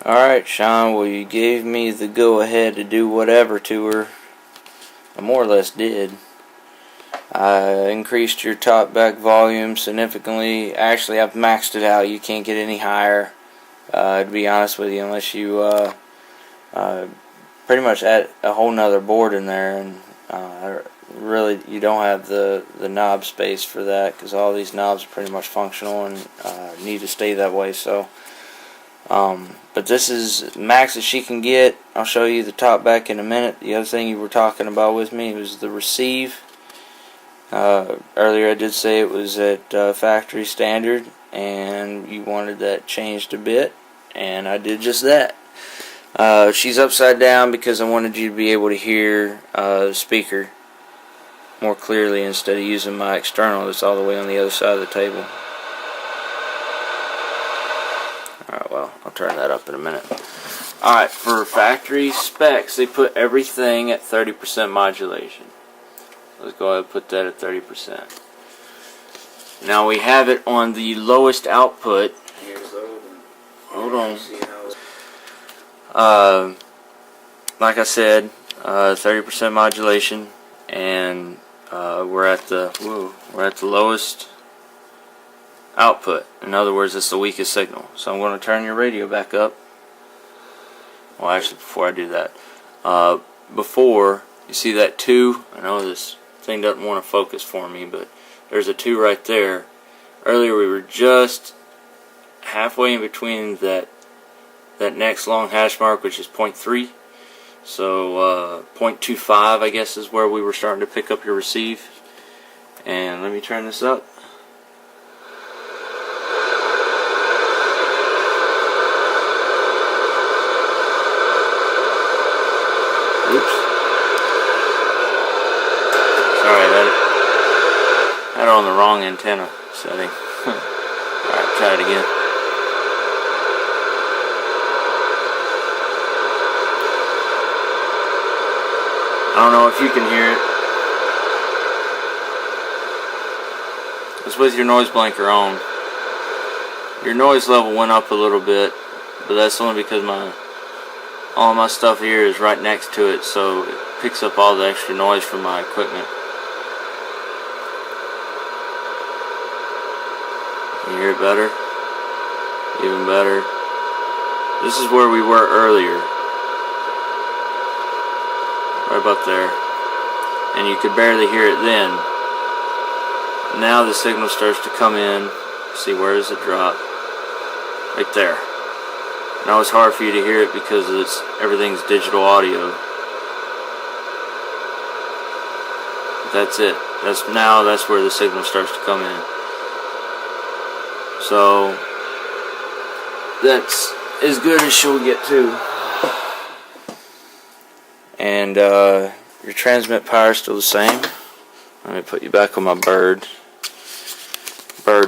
Alright, Shaun, well, you gave me the go-ahead to do whatever to her. I more or less did. I increased your top back volume significantly. Actually, I've maxed it out. You can't get any higher, to be honest with you, unless you pretty much add a whole nother board in there. And really, you don't have the knob space for that, because all these knobs are pretty much functional and need to stay that way. So but this is max that she can get. I'll show you the top back in a minute. The other thing you were talking about with me was the receive. Earlier I did say it was at factory standard, and you wanted that changed a bit, and I did just that. She's upside down because I wanted you to be able to hear the speaker more clearly instead of using my external that's all the way on the other side of the table. Alright, well, I'll turn that up in a minute. Alright, for factory specs, they put everything at 30% modulation. Let's go ahead and put that at 30%. Now we have it on the lowest output. Hold on. Like I said, 30% modulation, and we're at the lowest output. In other words, it's the weakest signal. So I'm going to turn your radio back up. Well, actually, before I do that, before you see that 2, I know this thing doesn't want to focus for me, but there's a 2 right there. Earlier we were just halfway in between that next long hash mark, which is 0.3. So 0.25, I guess, is where we were starting to pick up your receive. And let me turn this up. Oops. Sorry, I had it on the wrong antenna setting. Alright, try it again. I don't know if you can hear it. It's with your noise blanker on. Your noise level went up a little bit, but that's only because all my stuff here is right next to it, so it picks up all the extra noise from my equipment. You hear it better? Even better. This is where we were earlier. Right about there. And you could barely hear it then. Now the signal starts to come in. See, where does it drop? Right there. Now it's hard for you to hear it because everything's digital audio. That's it. That's where the signal starts to come in. So that's as good as she'll get too. And your transmit power is still the same. Let me put you back on my bird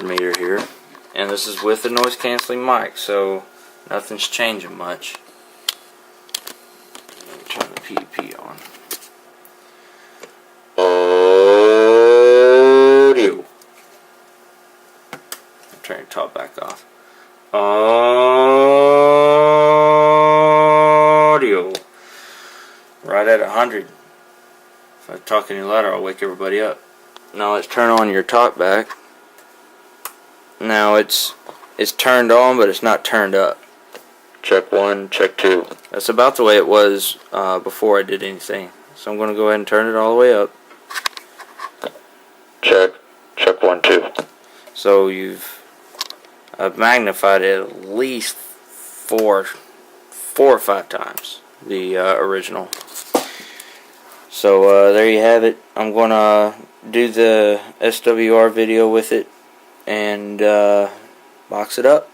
meter here. And this is with the noise canceling mic, so nothing's changing much. Let me turn the PEP on. Audio. Turn your top back off. Audio. Right at 100. If I talk any louder, I'll wake everybody up. Now let's turn on your talk back. Now it's turned on, but it's not turned up. Check 1, check 2. That's about the way it was before I did anything. So I'm going to go ahead and turn it all the way up. Check 1, 2. So I've magnified it at least four or five times the original. So there you have it. I'm going to do the SWR video with it and box it up.